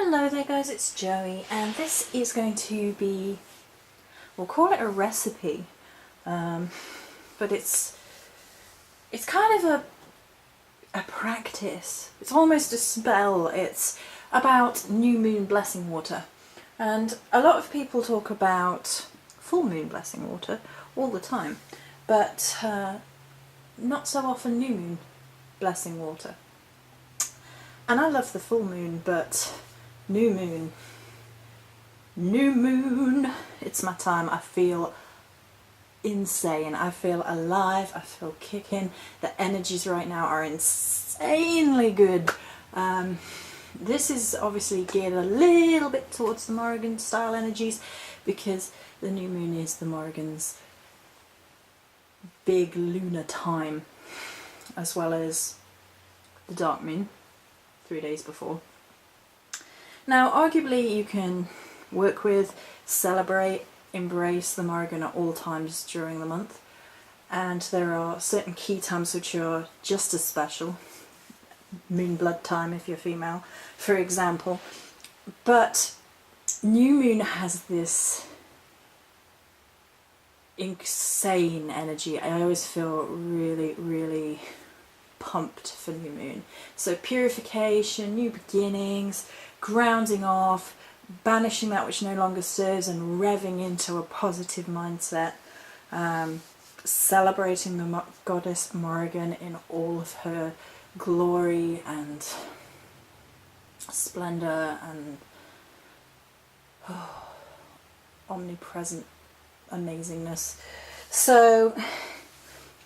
Hello there guys, it's Joey, and this is going to be, we'll call it a recipe, but it's kind of a practice. It's almost a spell. It's about new moon blessing water, and a lot of people talk about full moon blessing water all the time, but not so often new moon blessing water. And I love the full moon, but new moon, it's my time. I feel insane, I feel alive, I feel kicking. The energies right now are insanely good. This is obviously geared a little bit towards the Morrigan style energies, because the new moon is the Morrigan's big lunar time, as well as the dark moon 3 days before. Now, arguably you can work with, celebrate, embrace the Morrigan at all times during the month, and there are certain key times which are just as special. Moon blood time if you're female, for example. But new moon has this insane energy. I always feel really pumped for new moon. So purification, new beginnings, grounding off, banishing that which no longer serves and revving into a positive mindset, celebrating the goddess Morrigan in all of her glory and splendour and omnipresent amazingness. So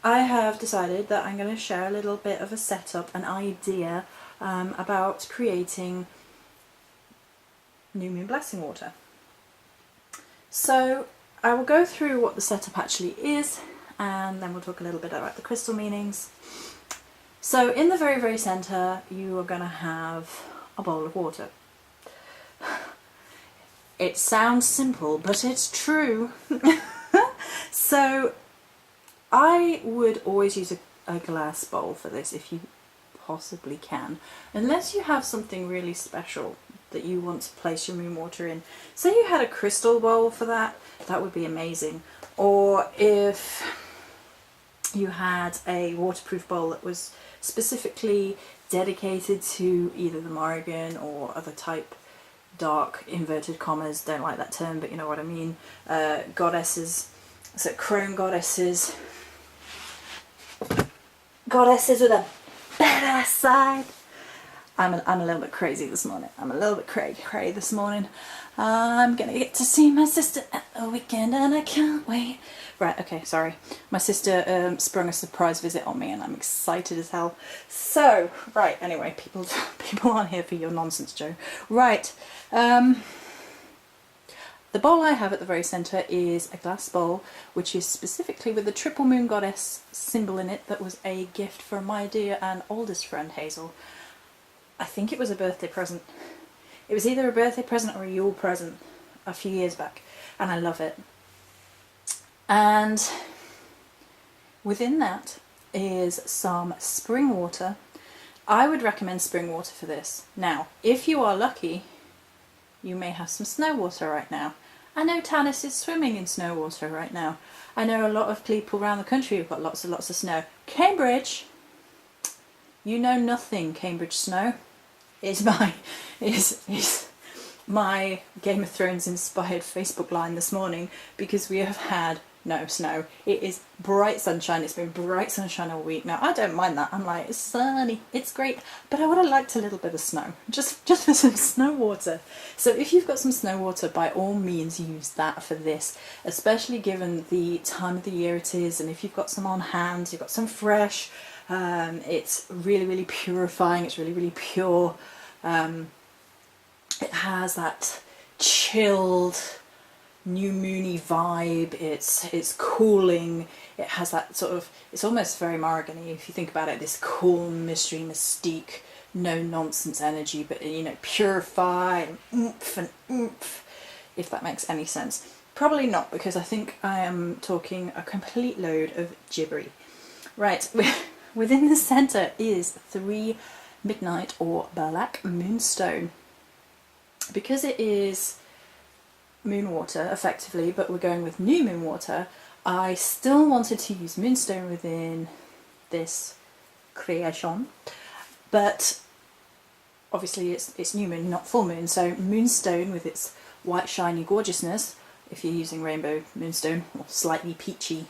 I have decided that I'm going to share a little bit of a setup, an idea about creating new moon blessing water. So I will go through what the setup actually is, and then we'll talk a little bit about the crystal meanings. So in the very centre you are going to have a bowl of water. It sounds simple, but it's true. So I would always use a glass bowl for this if you possibly can, unless you have something really special that you want to place your moon water in. Say you had a crystal bowl for that, that would be amazing. Or if you had a waterproof bowl that was specifically dedicated to either the Morrigan or other type dark, inverted commas, don't like that term, but you know what I mean, goddesses, so crone goddesses with a badass side. I'm a little bit crazy this morning. I'm a little bit cray this morning. I'm gonna get to see my sister at the weekend and I can't wait. Right, okay, sorry. My sister sprung a surprise visit on me and I'm excited as hell. So, right, anyway, people aren't here for your nonsense, Joe. Right, the bowl I have at the very centre is a glass bowl, which is specifically with the triple moon goddess symbol in it that was a gift from my dear and oldest friend, Hazel. I think it was a birthday present. It was either a birthday present or a Yule present a few years back, and I love it. And within that is some spring water. I would recommend spring water for this. Now, if you are lucky, you may have some snow water right now. I know Tanis is swimming in snow water right now. I know a lot of people around the country have got lots of snow. Cambridge, you know nothing. Cambridge snow is my Game of Thrones inspired Facebook line this morning, because we have had no snow. It is bright sunshine. It's been bright sunshine all week. Now I don't mind that. I'm like, it's sunny, it's great, but I would have liked a little bit of snow, just for some snow water. So if you've got some snow water, by all means use that for this, especially given the time of the year it is, and if you've got some on hand, you've got some fresh. It's really purifying, it's really pure. It has that chilled, new moony vibe, it's cooling, it has that sort of, it's almost very Morrigan-y if you think about it, this cool, mystery, mystique, no nonsense energy, but you know, purified, and oomph, if that makes any sense. Probably not, because I think I am talking a complete load of gibbery. Right, within the centre is 3 midnight or black moonstone. because it is moon water effectively, but we're going with new moon water, I still wanted to use moonstone within this creation, but obviously it's new moon, not full moon, so moonstone with its white shiny gorgeousness if you're using rainbow moonstone, or slightly peachy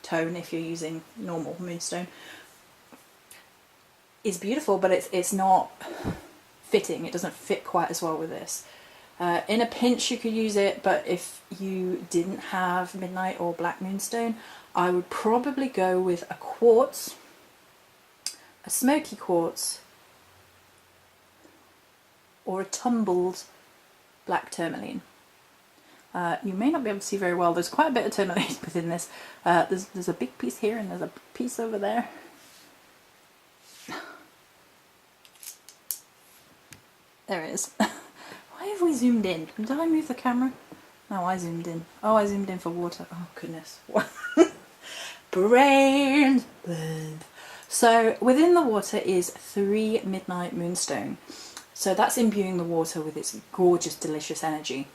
tone if you're using normal moonstone, is beautiful, but it's not fitting. It doesn't fit quite as well with this. In a pinch you could use it, but if you didn't have midnight or black moonstone, I would probably go with a quartz, a smoky quartz, or a tumbled black tourmaline. You may not be able to see very well, there's quite a bit of tourmaline within this. There's a big piece here and there's a piece over there. There it is. Why have we zoomed in? Did I move the camera? No, I zoomed in. Oh, I zoomed in for water. Oh, goodness. Brains. So within the water is 3 midnight moonstone. So that's imbuing the water with its gorgeous, delicious energy.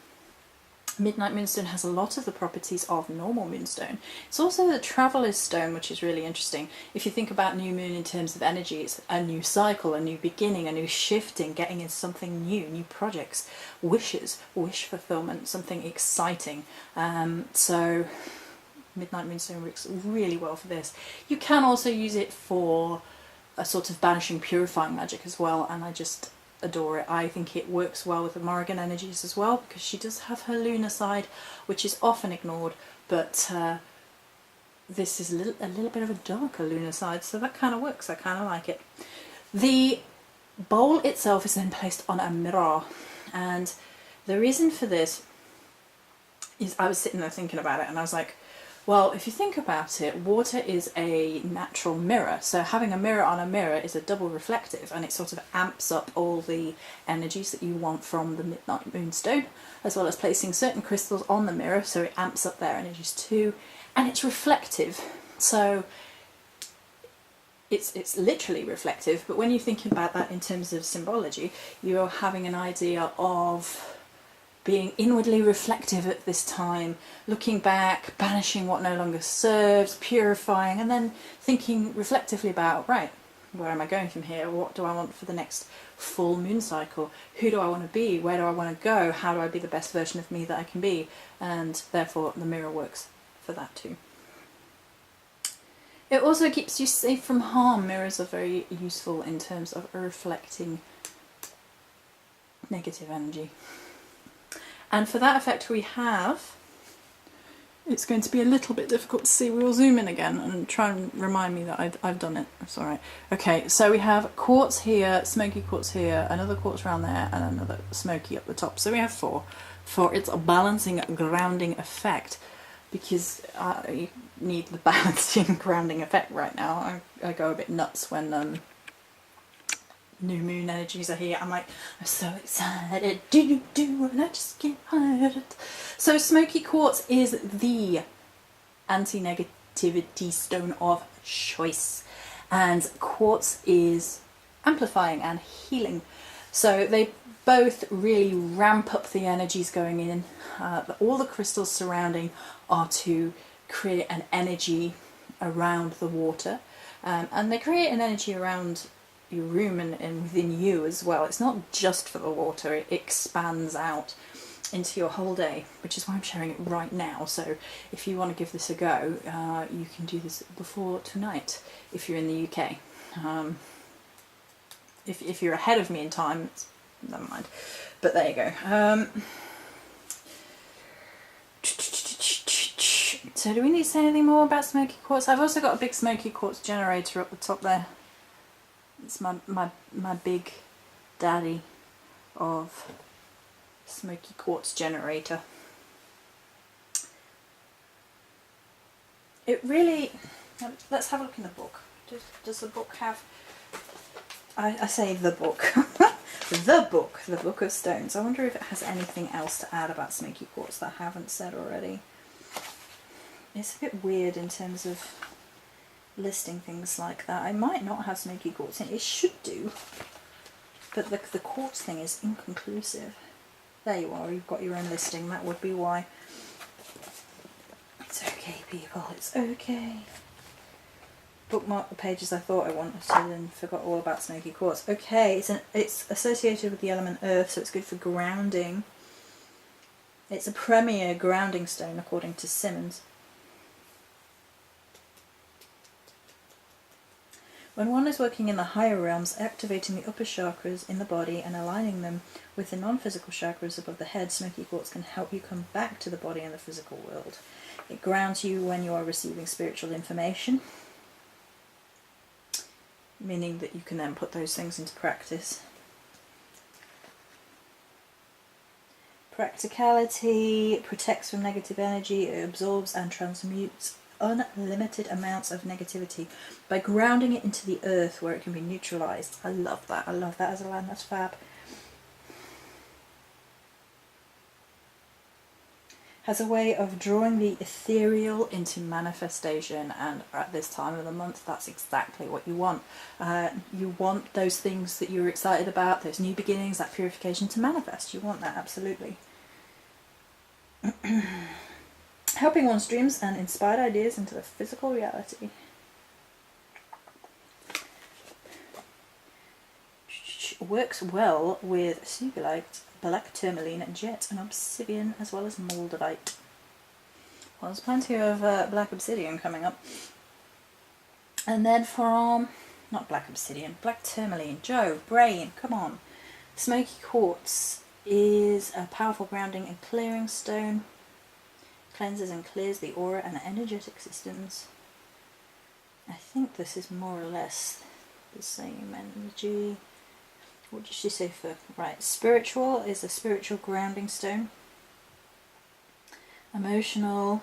Midnight moonstone has a lot of the properties of normal moonstone. It's also the traveller's stone, which is really interesting. If you think about new moon in terms of energy, it's a new cycle, a new beginning, a new shifting, getting into something new projects, wishes, wish fulfillment, something exciting. So midnight moonstone works really well for this. You can also use it for a sort of banishing, purifying magic as well, and I just adore it. I think it works well with the Morrigan energies as well, because she does have her lunar side, which is often ignored, but this is a little bit of a darker lunar side, so that kind of works. I kind of like it. The bowl itself is then placed on a mirror, and the reason for this is I was sitting there thinking about it, and I was like, well, if you think about it, water is a natural mirror, so having a mirror on a mirror is a double reflective, and it sort of amps up all the energies that you want from the midnight moonstone, as well as placing certain crystals on the mirror, so it amps up their energies too, and it's reflective, so it's literally reflective, but when you think about that in terms of symbology, you're having an idea of being inwardly reflective at this time, looking back, banishing what no longer serves, purifying, and then thinking reflectively about, right, where am I going from here? What do I want for the next full moon cycle? Who do I want to be? Where do I want to go? How do I be the best version of me that I can be? And therefore the mirror works for that too. It also keeps you safe from harm. Mirrors are very useful in terms of reflecting negative energy. And for that effect we have, it's going to be a little bit difficult to see. We'll zoom in again and try and remind me that I've done it. It's alright. Okay, so we have quartz here, smoky quartz here, another quartz around there, and another smoky up the top. So we have 4 for its balancing, grounding effect, because I need the balancing, grounding effect right now. I go a bit nuts when new moon energies are here. I'm like, I'm so excited, and I just can't hide it. So smoky quartz is the anti-negativity stone of choice, and quartz is amplifying and healing. So they both really ramp up the energies going in. All the crystals surrounding are to create an energy around the water, and they create an energy around your room and within you as well. It's not just for the water, it expands out into your whole day, which is why I'm sharing it right now. So if you want to give this a go, you can do this before tonight if you're in the UK. If you're ahead of me in time, never mind, but there you go. So do we need to say anything more about smoky quartz? I've also got a big smoky quartz generator up the top there. It's my big daddy of smoky quartz generator. It really, let's have a look in the book. Does the book have, I say the book, the book of stones. I wonder if it has anything else to add about smoky quartz that I haven't said already. It's a bit weird in terms of listing things like that. I might not have smoky quartz in it. It should do, but the quartz thing is inconclusive. There you are, you've got your own listing, that would be why. It's okay, people, it's okay. Bookmark the pages I thought I wanted to, then forgot all about smoky quartz. Okay, it's associated with the element earth, so it's good for grounding. It's a premier grounding stone according to Simmons. When one is working in the higher realms, activating the upper chakras in the body and aligning them with the non-physical chakras above the head, smoky quartz can help you come back to the body and the physical world. It grounds you when you are receiving spiritual information, meaning that you can then put those things into practice. Practicality, protects from negative energy, it absorbs and transmutes unlimited amounts of negativity by grounding it into the earth where it can be neutralized. I love that as a line, that's fab. Has a way of drawing the ethereal into manifestation, and at this time of the month that's exactly what you want. You want those things that you're excited about, those new beginnings, that purification to manifest. You want that, absolutely. Helping one's dreams and inspired ideas into the physical reality. Works well with cereulite, black tourmaline, jet and obsidian, as well as moldavite. Well, there's plenty of black obsidian coming up. And then from, not black obsidian, black tourmaline. Joe, brain, come on. Smoky quartz is a powerful grounding and clearing stone. Cleanses and clears the aura and energetic systems. I think this is more or less the same energy. What did she say for? Right, spiritual is a spiritual grounding stone. Emotional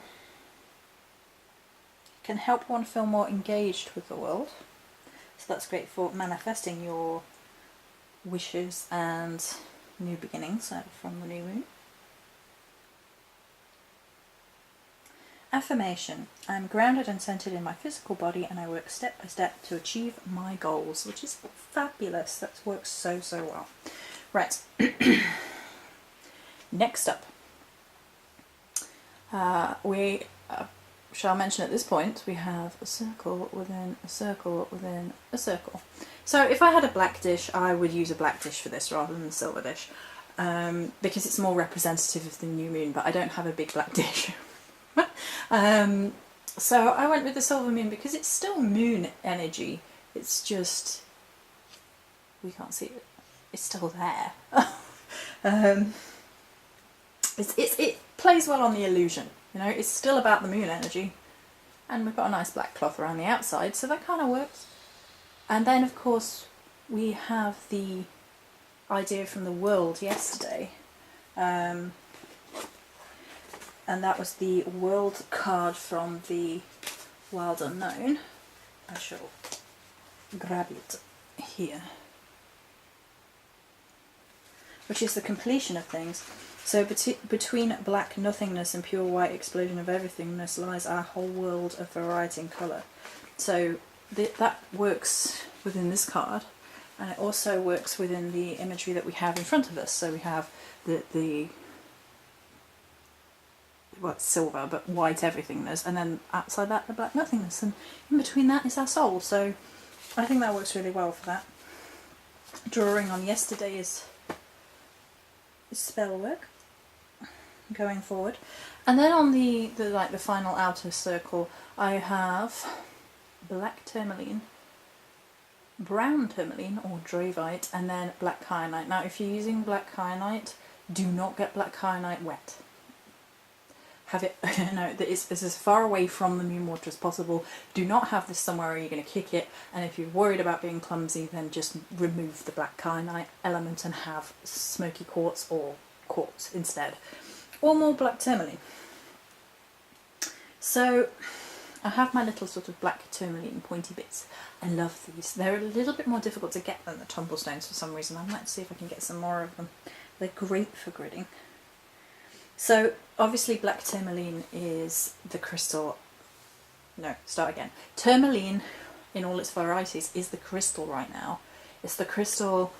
can help one feel more engaged with the world. So that's great for manifesting your wishes and new beginnings from the new moon. Affirmation. I'm grounded and centered in my physical body and I work step by step to achieve my goals, which is fabulous. That works so well. Right. Next up, we shall mention at this point we have a circle within a circle within a circle. So if I had a black dish, I would use a black dish for this rather than a silver dish, because it's more representative of the new moon, but I don't have a big black dish. So I went with the silver moon because it's still moon energy. It's just, we can't see it. It's still there. It plays well on the illusion, you know. It's still about the moon energy, and we've got a nice black cloth around the outside, so that kind of works. And then of course we have the idea from the world yesterday. And that was the world card from the Wild Unknown. I shall grab it here. Which is the completion of things. So between black nothingness and pure white explosion of everythingness lies our whole world of variety and colour. So that works within this card, and it also works within the imagery that we have in front of us. So we have the well, it's silver, but white everythingness, and then outside that the black nothingness, and in between that is our soul. So I think that works really well for that. Drawing on yesterday's spell work going forward, and then on the final outer circle I have black tourmaline, brown tourmaline or dravite, and then black kyanite. Now if you're using black kyanite, do not get black kyanite wet. Have it, it's as far away from the moon water as possible. Do not have this somewhere where you're going to kick it, and if you're worried about being clumsy, then just remove the black kyanite element and have smoky quartz or quartz instead, or more black tourmaline. So I have my little sort of black tourmaline pointy bits. I love these. They're a little bit more difficult to get than the tumble stones for some reason. I might see if I can get some more of them. They're great for gridding. So obviously black tourmaline is the crystal, no, start again. Tourmaline in all its varieties is the crystal right now. It's the crystal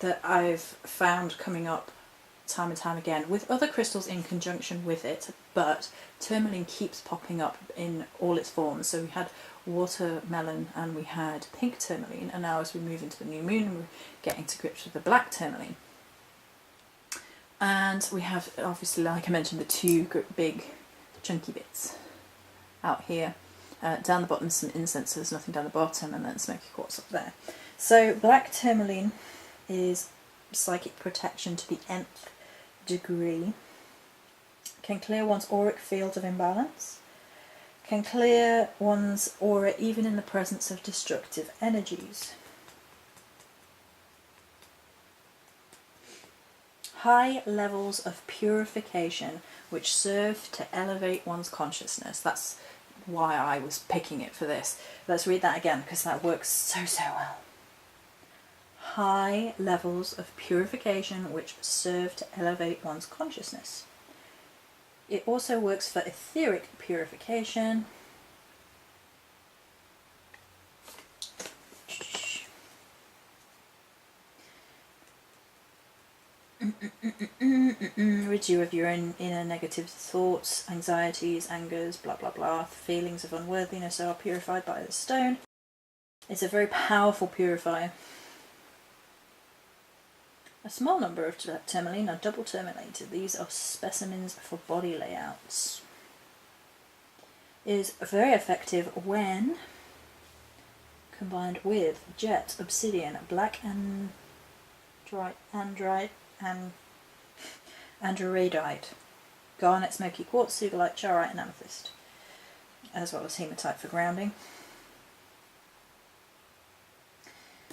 that I've found coming up time and time again with other crystals in conjunction with it, but tourmaline keeps popping up in all its forms. So we had watermelon and we had pink tourmaline, and now as we move into the new moon, we're getting to grips with the black tourmaline. And we have, obviously, like I mentioned, the two big chunky bits out here. Down the bottom some incense, so there's nothing down the bottom, and then smoky quartz up there. So black tourmaline is psychic protection to the nth degree. Can clear one's auric field of imbalance. Can clear one's aura even in the presence of destructive energies. High levels of purification which serve to elevate one's consciousness. That's why I was picking it for this. Let's read that again because that works so well. High levels of purification which serve to elevate one's consciousness. It also works for etheric purification. Rid you of your own inner negative thoughts, anxieties, angers, blah blah blah. Feelings of unworthiness are purified by the stone. It's a very powerful purifier. A small number of tourmaline are double tourmalated. These are specimens for body layouts. It is very effective when combined with jet, obsidian, black androidite, garnet, smoky quartz, sugarlite, charoite and amethyst, as well as hematite for grounding.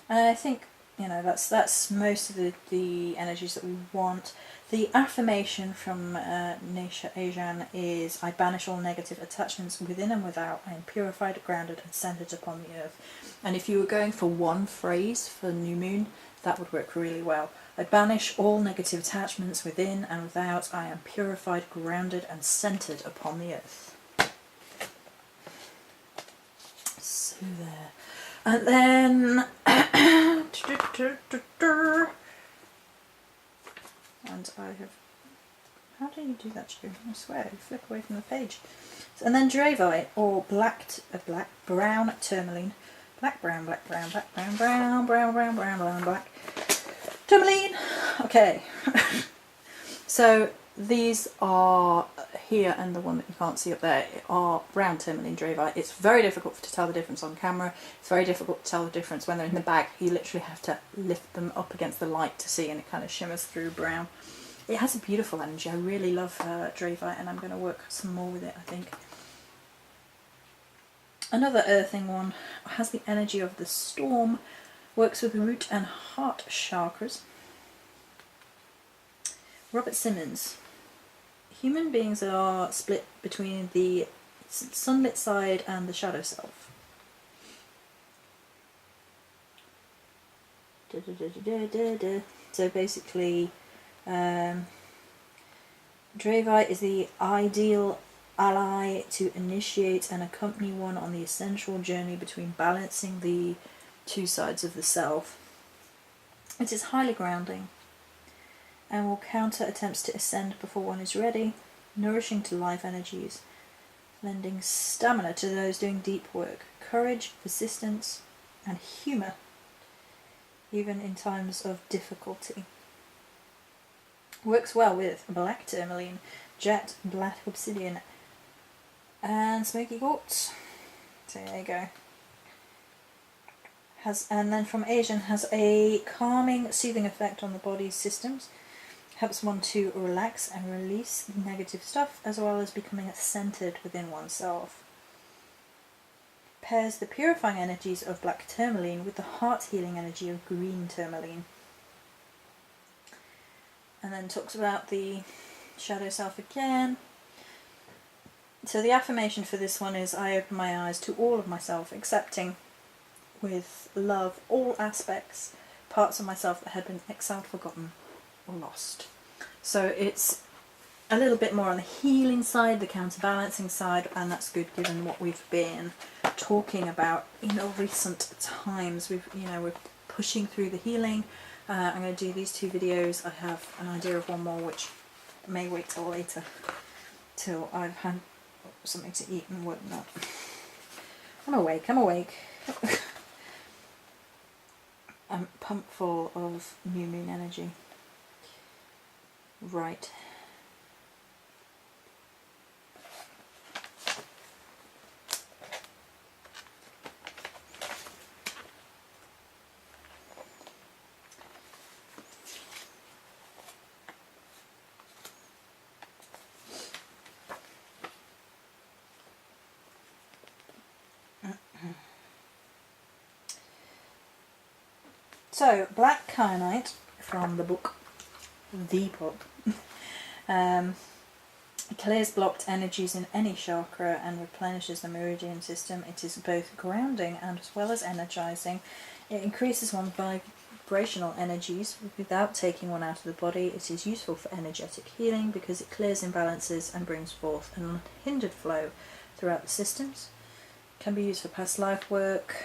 And I think, you know, that's most of the energies that we want. The affirmation from Neisha Ajan is, I banish all negative attachments within and without. I am purified, grounded and centered upon the earth. And if you were going for one phrase for new moon, that would work really well. I banish all negative attachments within and without. I am purified, grounded and centered upon the earth. So there. And then and I have, how do you do that, Stu? I swear, you flick away from the page. And then Dravite, or brown tourmaline. Black, brown, black, brown, black, brown, brown, brown, brown, brown, brown, black. Tourmaline! Okay. So these are here, and the one that you can't see up there are brown tourmaline Dravite. It's very difficult to tell the difference on camera. It's very difficult to tell the difference when they're in the bag. You literally have to lift them up against the light to see, and it kind of shimmers through brown. It has a beautiful energy. I really love Dravite, and I'm going to work some more with it, I think. Another earthing one has the energy of the storm, works with root and heart chakras. Robert Simmons. Human beings are split between the sunlit side and the shadow self. So basically, Dravite is the ideal ally to initiate and accompany one on the essential journey between balancing the two sides of the self. It is highly grounding and will counter attempts to ascend before one is ready, nourishing to life energies, lending stamina to those doing deep work, courage, persistence and humour, even in times of difficulty. Works well with black tourmaline, jet, black obsidian and smoky quartz. So there you go. And then from Asian, has a calming, soothing effect on the body's systems. Helps one to relax and release the negative stuff, as well as becoming centered within oneself. Pairs the purifying energies of black tourmaline with the heart healing energy of green tourmaline. And then talks about the shadow self again. So the affirmation for this one is, I open my eyes to all of myself, accepting with love all aspects, parts of myself that had been exiled, forgotten or lost. So it's a little bit more on the healing side, the counterbalancing side, and that's good given what we've been talking about in recent times. We're pushing through the healing, I'm going to do these 2 videos. I have an idea of one more which may wait till later, till I've had something to eat and whatnot. I'm awake. I'm pumped full of new moon energy. Right. So, black kyanite from the book, clears blocked energies in any chakra and replenishes the meridian system. It is both grounding and as well as energizing. It increases one's vibrational energies without taking one out of the body. It is useful for energetic healing because it clears imbalances and brings forth an unhindered flow throughout the systems. It can be used for past life work.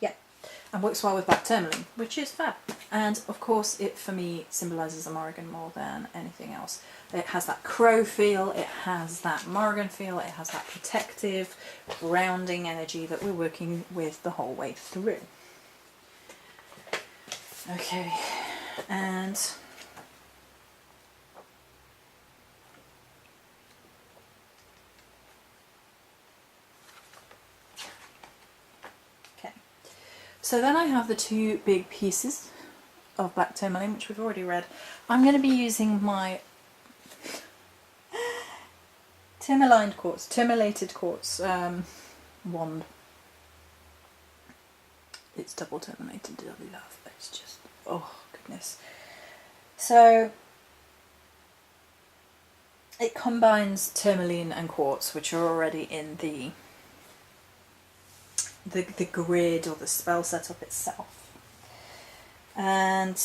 Yeah, and works well with black tourmaline, which is fab. And of course, it for me symbolises a Morrigan more than anything else. It has that crow feel, it has that Morrigan feel, it has that protective, grounding energy that we're working with the whole way through. Okay, and so then I have the 2 big pieces of black tourmaline, which we've already read. I'm going to be using my tourmalated quartz wand. It's double tourmalated, dearly love. It's just, oh goodness. So it combines tourmaline and quartz, which are already in the grid or the spell setup itself, and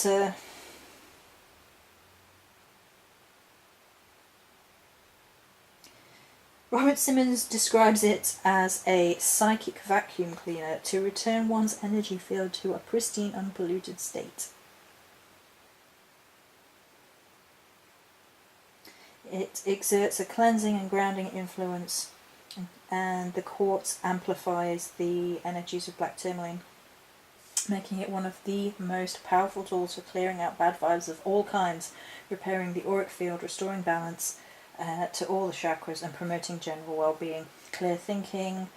Robert Simmons describes it as a psychic vacuum cleaner to return one's energy field to a pristine, unpolluted state. It exerts a cleansing and grounding influence, and the quartz amplifies the energies of black tourmaline, making it one of the most powerful tools for clearing out bad vibes of all kinds, repairing the auric field, restoring balance to all the chakras, and promoting general well-being. Clear thinking.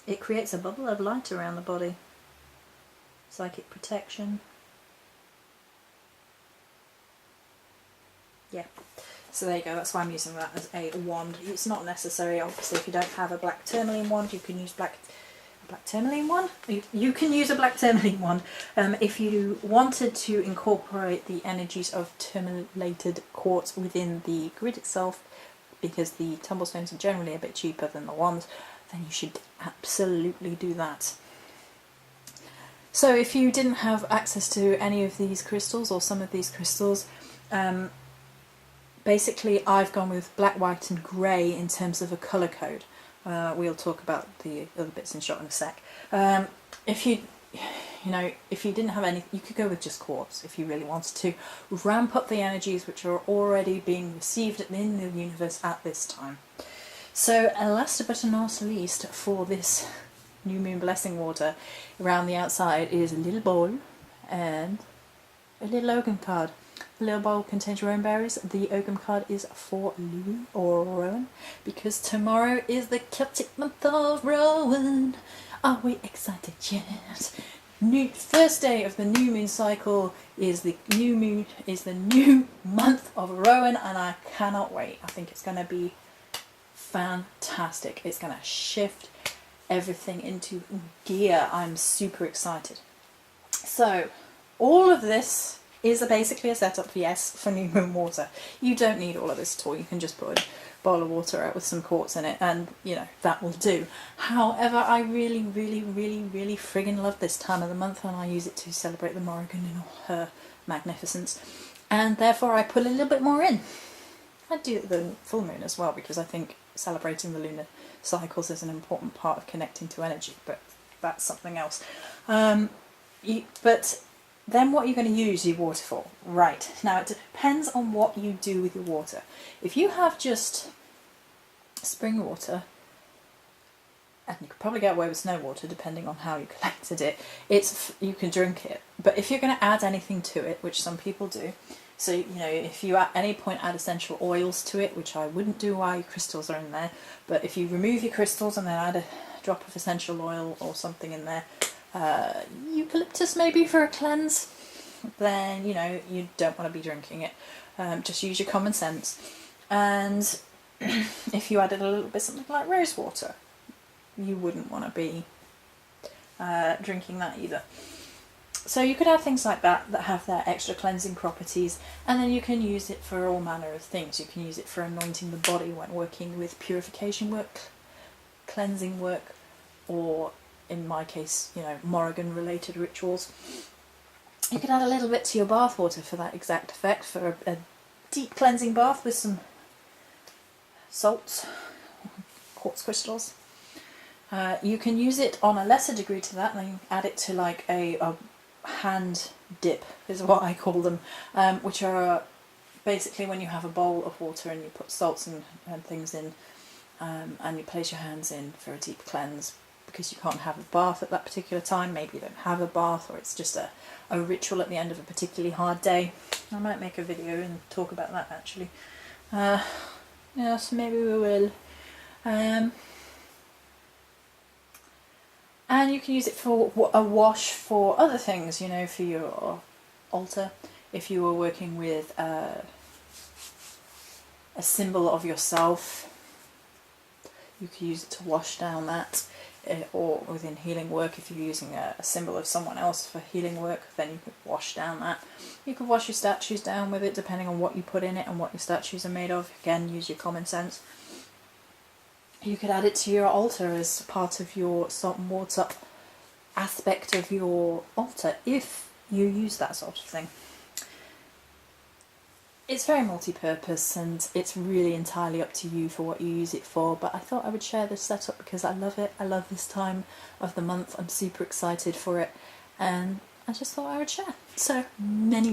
It creates a bubble of light around the body. Psychic protection. Yeah. So there you go, that's why I'm using that as a wand. It's not necessary, obviously, if you don't have a black tourmaline wand, you can use black tourmaline wand? You can use a black tourmaline wand. If you wanted to incorporate the energies of tourmalated quartz within the grid itself, because the tumblestones are generally a bit cheaper than the wands, then you should absolutely do that. So if you didn't have access to any of these crystals or some of these crystals, basically I've gone with black, white and grey in terms of a colour code. We'll talk about the other bits in shot in a sec. If you didn't have any, you could go with just quartz if you really wanted to. Ramp up the energies which are already being received in the universe at this time. So last but not least for this new moon blessing water, around the outside is a little bowl and a little oakum card. The little bowl contains rowan berries. The oakum card is for Louis or Rowan, because tomorrow is the Celtic month of Rowan. Are we excited yet? First day of the new moon cycle is the new month of Rowan, and I cannot wait. I think it's going to be fantastic. It's going to shift everything into gear. I'm super excited. So all of this is basically a setup, yes, for new moon water. You don't need all of this at all. You can just put boil of water out with some quartz in it, and you know, that will do. However, I really friggin' love this time of the month, and I use it to celebrate the Morrigan in all her magnificence, and therefore I put a little bit more in. I do it at the full moon as well, because I think celebrating the lunar cycles is an important part of connecting to energy, but that's something else. But then what you're going to use your water for. Right, now it depends on what you do with your water. If you have just spring water, and you could probably get away with snow water depending on how you collected it, you can drink it. But if you're going to add anything to it, which some people do, so you know, if you at any point add essential oils to it, which I wouldn't do while your crystals are in there, but if you remove your crystals and then add a drop of essential oil or something in there, eucalyptus maybe for a cleanse, then you know you don't want to be drinking it. Just use your common sense. And if you added a little bit something like rose water, you wouldn't want to be drinking that either. So you could have things like that that have their extra cleansing properties, and then you can use it for all manner of things. You can use it for anointing the body when working with purification work, cleansing work, or in my case, you know, Morrigan related rituals. You could add a little bit to your bath water for that exact effect, for a deep cleansing bath with some salts, quartz crystals. You can use it on a lesser degree to that, and then add it to like a hand dip is what I call them, which are basically when you have a bowl of water and you put salts and things in, and you place your hands in for a deep cleanse, because you can't have a bath at that particular time. Maybe you don't have a bath, or it's just a ritual at the end of a particularly hard day. I might make a video and talk about that actually. Yes, maybe we will. And you can use it for a wash for other things, you know, for your altar. If you were working with a symbol of yourself, you could use it to wash down that. Or within healing work, if you're using a symbol of someone else for healing work, then you could wash down that. You could wash your statues down with it, depending on what you put in it and what your statues are made of. Again, use your common sense. You could add it to your altar as part of your salt and water aspect of your altar, if you use that sort of thing. It's very multi-purpose, and it's really entirely up to you for what you use it for, but I thought I would share this setup because I love it. I love this time of the month. I'm super excited for it, and I just thought I would share. So many